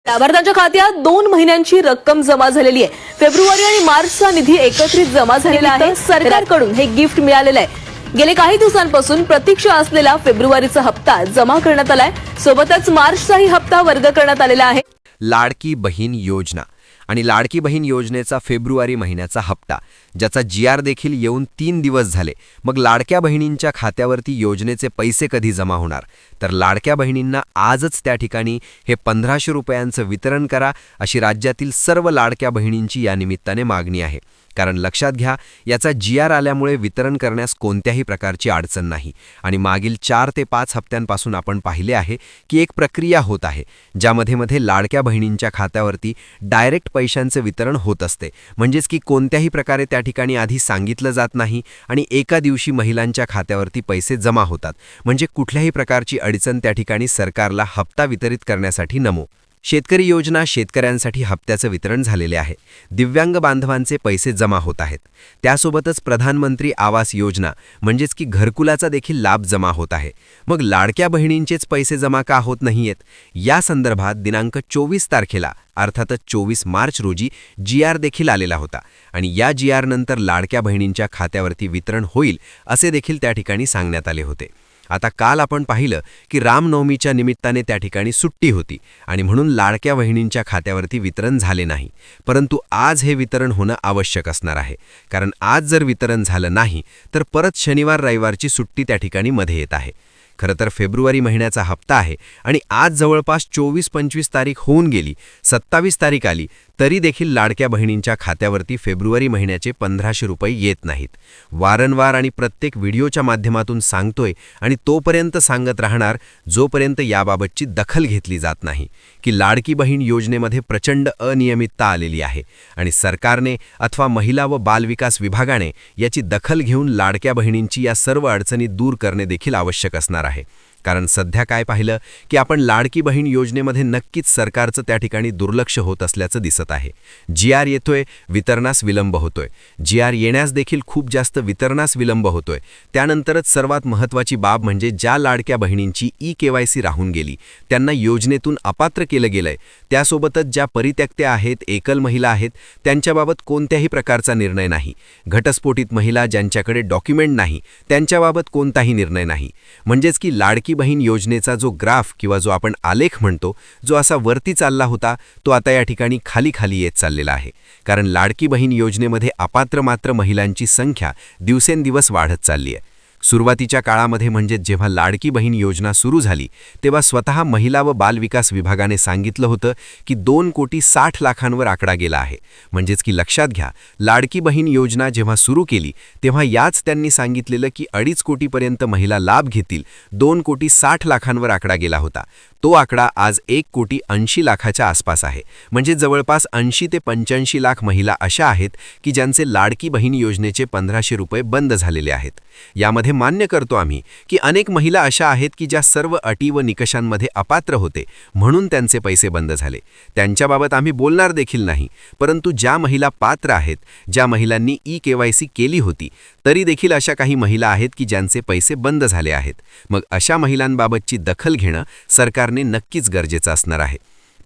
लाभार्थ्यांच्या खात्यात 2 महिन्यांची रक्कम जमा झालेली आहे। फेब्रुवारी आणि मार्चचा निधी एकत्रित जमा झालेला आहे। सरकारकडून हे गिफ्ट मिळालेलं आहे। गेले काही दिवसांपासून प्रतीक्षा असलेला फेब्रुवारीचा हप्ता जमा करण्यात आलाय। सोबतच मार्चचाही हप्ता वर्ग करण्यात आलेला आहे। लाडकी बहीण योजना आणि लाडकी बहीण योजनेचा फेब्रुवारी महिन्याचा हप्ता, ज्याचा GR देखील येऊन 3 दिवस झाले। मग लाडक्या बहिणींच्या खात्यावरती योजनेचे पैसे कधी जमा होणार? तर लाडक्या बहिणींना आजच त्या ठिकाणी हे 1500 रुपयांचं वितरण करा, अशी राज्यातील सर्व लाडक्या बहिणींची या निमित्ताने मागणी आहे। कारण लक्षात घ्या, याचा GR आल्यामुळे वितरण करण्यास कोणत्याही प्रकारची अडचण नाही आणि मागील 4 ते 5 हप्त्यांपासून आपण पाहिले आहे की एक प्रक्रिया होत आहे, ज्यामध्ये लाडक्या बहिणींच्या खात्यावरती डायरेक्ट पैशांचे वितरण होत असते। म्हणजेच की कोणत्याही प्रकारे त्या ठिकाणी आधी सांगितलं जात नाही आणि एका दिवशी महिलांच्या खात्यावरती पैसे जमा होतात। म्हणजे कुठल्याही प्रकारची अडचण त्या ठिकाणी सरकारला हप्ता वितरित करण्यासाठी नको। शेतकरी योजना शेतकऱ्यांसाठी हप्त्याचं वितरण झालेले आहे। दिव्यांग बांधवांचे पैसे जमा होत आहेत। त्यासोबतच प्रधानमंत्री आवास योजना म्हणजेच की घरकुलाचा देखील लाभ जमा होत आहे। मग लाडक्या बहिणींचेच पैसे जमा का होत नाहीयेत? या संदर्भात दिनांक 24 तारखेला अर्थातच 24 मार्च रोजी GR देखील आलेला होता आणि या GR नंतर लाडक्या बहिणींच्या खात्यावरती वितरण होईल असे देखील त्या ठिकाणी सांगण्यात आले होते। आता काल आपण पाहिलं की रामनवमीच्या निमित्ताने त्या ठिकाणी सुट्टी होती आणि म्हणून लाडक्या बहिणींच्या खात्यावरती वितरण झाले नाही। परंतु आज हे वितरण होणं आवश्यक असणार आहे, कारण आज जर वितरण झालं नाही तर परत शनिवार रविवारची सुट्टी त्या ठिकाणी मध्ये येत आहे। खरं तर फेब्रुवारी महिन्याचा हप्ता आहे आणि आज जवळपास 24-25 तारीख होऊन गेली, 27 तारीख आली तरी देखील लाडक्या बहिणींच्या खात्यावरती फेब्रुवारी महिन्याचे 1500 रुपये येत नाहीत। वारंवार आणि प्रत्येक व्हिडिओच्या माध्यमातून सांगतोय आणि तोपर्यंत सांगत राहणार जोपर्यंत याबाबतची दखल घेतली जात नाही की लाडकी बहीण योजनेमध्ये प्रचंड अनियमितता आलेली आहे आणि सरकारने अथवा महिला व बालविकास विभागाने याची दखल घेऊन लाडक्या बहिणींची या सर्व अडचणी दूर करणे देखील आवश्यक असणार आहे। कारण सध्या काय पाहिलं की आपण लाडकी बहीण योजनेमध्ये नक्कीच सरकारचं त्या ठिकाणी दुर्लक्ष होत असल्याचं दिसत आहे। GR येतोय, वितरणास विलंब होतोय। GR येण्यास देखील खूप जास्त वितरणास विलंब होतोय। त्यानंतरच सर्वात महत्त्वाची बाब म्हणजे ज्या लाडक्या बहिणींची EKYC राहून गेली, त्यांना योजनेतून अपात्र केलं गेलंय। त्यासोबतच ज्या परित्यक्त्या आहेत, एकल महिला आहेत, त्यांच्याबाबत कोणत्याही प्रकारचा निर्णय नाही। घटस्फोटित महिला ज्यांच्याकडे डॉक्युमेंट नाही, त्यांच्याबाबत कोणताही निर्णय नाही। म्हणजेच की लाडकी बहीण योजनेचा जो ग्राफ किंवा जो आपण आलेख म्हणतो, जो असा वरती चालला होता, तो आता या ठिकाणी खाली येत चाललेला आहे। कारण लाडकी बहीण योजनेमध्ये अपात्र मात्र महिलांची संख्या दिवसेंदिवस वाढत चालली आहे। सुरुवातीच्या काळामध्ये म्हणजे जेव्हा लाडकी बहीण योजना सुरू झाली तेव्हा स्वतः महिला व बालविकास विभागाने सांगितलं होतं की 2,60,00,000वर आकडा गेला आहे। म्हणजेच की लक्षात घ्या, लाडकी बहीण योजना जेव्हा सुरू केली तेव्हा याच त्यांनी सांगितलेलं की 2.5 कोटीपर्यंत महिला लाभ घेतील। 2,60,00,000वर आकडा गेला होता। तो आकडा आज 1,80,00,000च्या आसपास आहे। म्हणजे जवळपास 80 ते 85 लाख महिला अशा आहेत की ज्यांचे लाडकी बहीण योजनेचे 1500 रुपये बंद झालेले आहेत। यामध्ये मान्य करतो आम्ही की अनेक महिला अशा आहेत की ज्या सर्व अटी व निकषांमध्ये अपात्र होते, म्हणून त्यांचे पैसे बंद झाले। त्यांच्याबाबत आम्ही बोलणार देखील नाही। परंतु ज्या महिला पात्र आहेत, ज्या महिलांनी EKYC केली होती, तरी देखील अशा काही महिला आहेत की ज्यांचे पैसे बंद झाले आहेत। मग अशा महिलांबाबतची दखल घेणं सरकारने नक्कीच गरजेचं असणार आहे।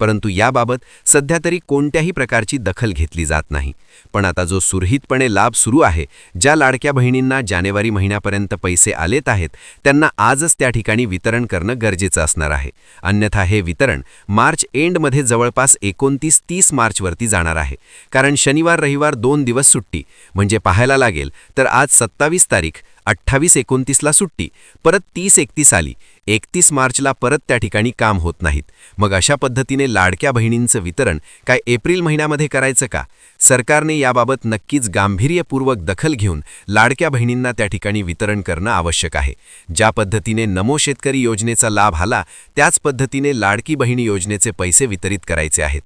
परंतु याबाबत सध्या तरी कोणत्याही प्रकारची दखल घेतली जात नाही। पण आता जो सुरळीतपणे लाभ सुरू आहे, ज्या लाडक्या बहिणींना जानेवारी महिन्यापर्यंत पैसे आलेत आहेत, त्यांना आजच त्या ठिकाणी वितरण करणं गरजेचं असणार आहे। अन्यथा हे वितरण मार्च एंडमध्ये जवळपास 29-30 मार्चवरती जाणार आहे। कारण शनिवार रविवार 2 दिवस सुट्टी, म्हणजे पाहायला लागेल तर आज 27 तारीख, 28-29ला सुट्टी, परत 30-31 आली, 31 मार्चला परत त्या ठिकाणी काम होत नाहीत। मग अशा पद्धतीने लाडक्या बहिणींचं वितरण काय एप्रिल महिन्यामध्ये करायचं का? सरकारने याबाबत नक्कीच गांभीर्यपूर्वक दखल घेऊन लाडक्या बहिणींना त्या ठिकाणी वितरण करणं आवश्यक आहे। ज्या पद्धतीने नमो शेतकरी योजनेचा लाभ आला, त्याच पद्धतीने लाडकी बहिणी योजनेचे पैसे वितरित करायचे आहेत।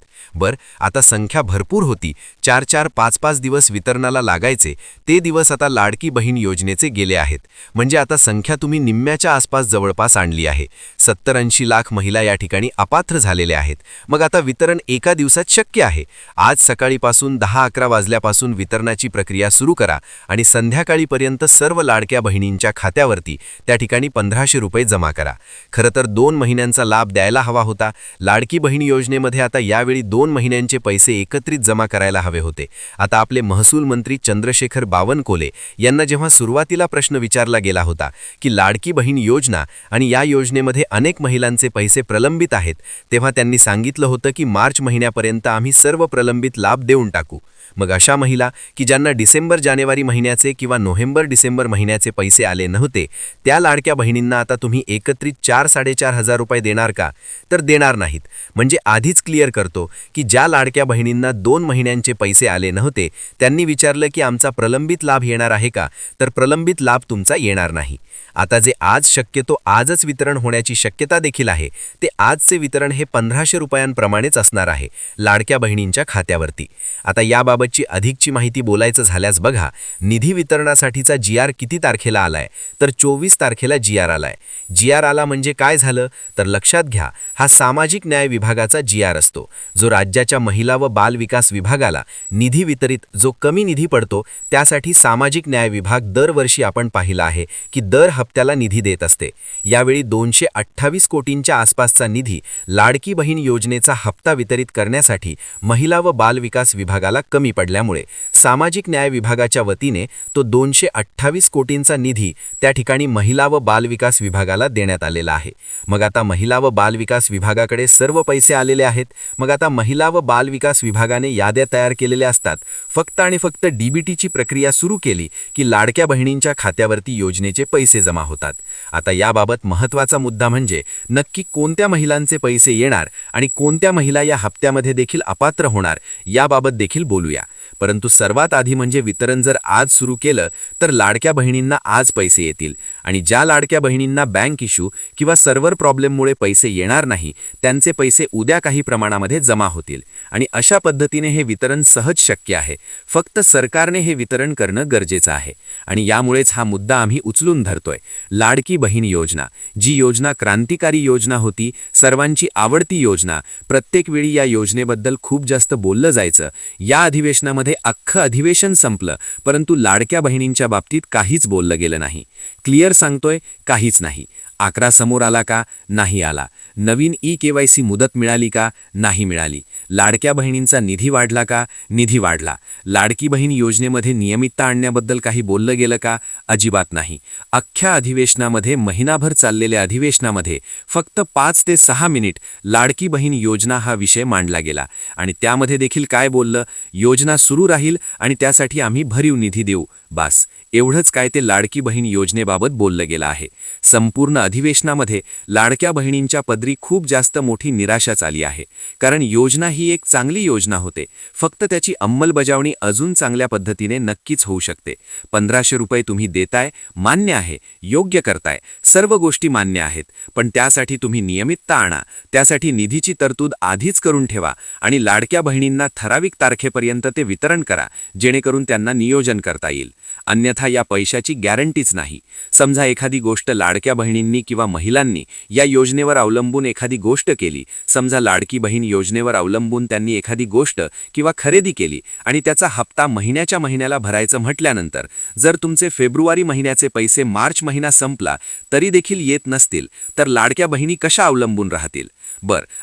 आता संख्या भरपूर होती, 4-4, 5-5 दिवस वितरणाला लागायचे, ते दिवस आता लाडकी बहीण योजनेचे गेले गेले आहेत. म्हणजे आता संख्या तुम्ही निम्म्याच्या आसपास जवळपास आणली आहे. 70-80 लाख महिला या ठिकाणी अपात्र झालेल्या आहेत. मग आता वितरण एका दिवसात शक्य आहे. आज सकाळीपासून 10-11 वाजल्यापासून वितरणाची प्रक्रिया सुरू करा आणि संध्याकाळीपर्यंत सर्व लाडक्या बहिणींच्या खात्यावरती त्या ठिकाणी 1500 रुपये जमा करा. खरं तर 2 महिन्यांचा लाभ द्यायला हवा होता. लाडकी बहीण योजनेमध्ये आता यावेळी 2 महिन्यांचे पैसे एकत्रित जमा करायला हवे होते. आता आपले महसूल मंत्री चंद्रशेखर बावनकुळे यांना जेव्हा सुरुवातीला प्रश्न विचारला गेला होता की लाडकी बहीण योजना आणि या योजनेमध्ये अनेक महिलांचे पैसे प्रलंबित आहेत, तेव्हा त्यांनी सांगितलं होतं की मार्च महिन्यापर्यंत आम्ही सर्व प्रलंबित लाभ देऊन टाकू. मग अशा महिला की ज्यांना डिसेंबर-जानेवारी महिन्याचे किंवा नोव्हेंबर-डिसेंबर महिन्याचे पैसे आले नव्हते, त्या लाडक्या बहिणींना आता तुम्ही एकत्रित 4-4.5 हजार रुपये देणार का? तर देणार नाहीत. म्हणजे आधीच क्लिअर करतो की ज्या लाडक्या बहिणींना 2 महिन्यांचे पैसे आले नव्हते, त्यांनी विचारलं की आमचा प्रलंबित लाभ येणार आहे का? तर प्रलंबित लाभ तुमचा येणार नाही. आता जे आज शक्यतो आजच वितरण होण्याची शक्यता देखील आहे, ते आजचे वितरण हे 1500 रुपयांप्रमाणेच असणार आहे लाडक्या बहिणींच्या खात्यावरती. आता याबाबतची अधिकची माहिती बोलायचं झाल्यास बघा, निधी वितरणासाठीचा GR किती तारखेला आलाय? तर 24 तारखेला GR आलाय. GR आला म्हणजे काय झालं? तर लक्षात घ्या, हा सामाजिक न्याय विभागाचा GR असतो, जो राज्याच्या महिला व बाल विकास विभागाला निधी वितरित जो कमी निधी पडतो त्यासाठी सामाजिक न्याय विभाग दरवर्षी आपण पाहिला आहे की दर हप्त्याला निधी देत असते. यावेळी 228 कोटींच्या आसपासचा निधी लाडकी बहीण योजनेचा हप्ता वितरित करण्यासाठी महिला व बाल विकास विभागाला कमी पडल्यामुळे सामाजिक न्याय विभागाच्या वतीने तो 228 कोटींचा निधी त्या ठिकाणी महिला व बाल विकास विभागाला देण्यात आलेला आहे. मग आता महिला व बाल विकास विभागाकडे सर्व पैसे आलेले आहेत. मग आता महिला व बाल विकास विभागाने याद्या तयार केलेल्या असतात. फक्त आणि फक्त DBTची प्रक्रिया सुरू केली की लाडक्या बहिणींच्या खात्यावरती योजनेचे पैसे जमा होतात. आता याबाबत महत्त्वाचा मुद्दा म्हणजे नक्की कोणत्या महिलांचे पैसे येणार आणि कोणत्या महिला या हप्त्यामध्ये देखील अपात्र होणार याबाबत देखील बोलूया. परंतु सर्वात आधी म्हणजे वितरण जर आज सुरू केलं तर लाडक्या बहिणींना आज पैसे येतील आणि ज्या लाडक्या बहिणींना बँक इश्यू किंवा सर्व्हर प्रॉब्लेममुळे पैसे येणार नाही, त्यांचे पैसे उद्या काही प्रमाणामध्ये जमा होतील आणि अशा पद्धतीने हे वितरण सहज शक्य आहे. फक्त सरकारने हे वितरण करणं गरजेचं आहे आणि यामुळेच हा मुद्दा आम्ही उचलून धरतोय. लाडकी बहीण योजना, जी योजना क्रांतिकारी योजना होती, सर्वांची आवडती योजना, प्रत्येक वेळी या योजनेबद्दल खूप जास्त बोललं जायचं. या अधिवेशनामध्ये अख्खं अधिवेशन संपलं, परंतु लाडक्या बहिणींच्या बाबतीत काहीच बोललं गेलं नाही. क्लिअर सांगतोय, काहीच नाही. आकडा समोर आला का? नाही आला. नवीन EKYC मुदत मिळाली का? नाही मिळाली. लाडक्या बहिणींचा निधी वाढला का? निधी वाढला. लाडकी बहीण योजनेमध्ये नियमितता आणण्याबद्दल काही बोललं गेलं का? अजिबात नाही. अख्ख्या अधिवेशनामध्ये, महिनाभर चाललेल्या अधिवेशनामध्ये फक्त 5 ते 6 मिनिट लाडकी बहीण योजना हा विषय मांडला गेला आणि त्यामध्ये देखील काय बोललं? योजना सुरू राहील आणि त्यासाठी आम्ही भरीव निधी देऊ. बास, एवढंच काय ते लाडकी बहीण योजनेबाबत बोललं गेलं आहे. संपूर्ण अधिवेशनामध्ये लाडक्या बहिणींच्या पदरी खूप जास्त मोठी निराशाच आली आहे. कारण योजना ही एक चांगली योजना होते, फक्त त्याची अंमलबजावणी अजून चांगल्या पद्धतीने नक्कीच होऊ शकते. 1500 रुपये तुम्ही देताय, मान्य आहे, योग्य करताय, सर्व गोष्टी मान्य आहेत, पण त्यासाठी तुम्ही नियमितता आणा. त्यासाठी निधीची तरतूद आधीच करून ठेवा आणि लाडक्या बहिणींना ठराविक तारखेपर्यंत ते वितरण करा, जेणेकरून त्यांना नियोजन करता येईल. अन्यथा या पैशाची गॅरंटीच नाही. समजा एखादी गोष्ट लाडक्या बहिणींनी किंवा महिलांनी या योजनेवर अवलंबून एखादी गोष्ट केली, समजा लाडकी बहीण योजनेवर अवलंबून त्यांनी एखादी गोष्ट किंवा खरेदी केली आणि त्याचा हप्ता महिन्याच्या महिन्याला भरायचं म्हटल्यानंतर जर तुमचे फेब्रुवारी महिन्याचे पैसे मार्च महिना संपला तरी देखील येत नसतील, तर लाडक्या बहिणी कशा अवलंबून राहतील?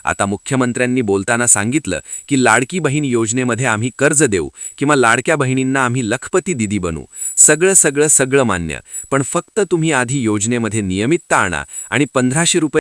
आता मुख्यमंत्र्यांनी बोलताना सांगितलं की लाडकी बहीण योजनेमध्ये आम्ही कर्ज देऊ किंवा लाडक्या बहिणींना आम्ही लखपती दिदी बनू. सगळं मान्य, पण फक्त तुम्ही आधी योजनेमध्ये नियमितता आणा आणि 1500 रुपये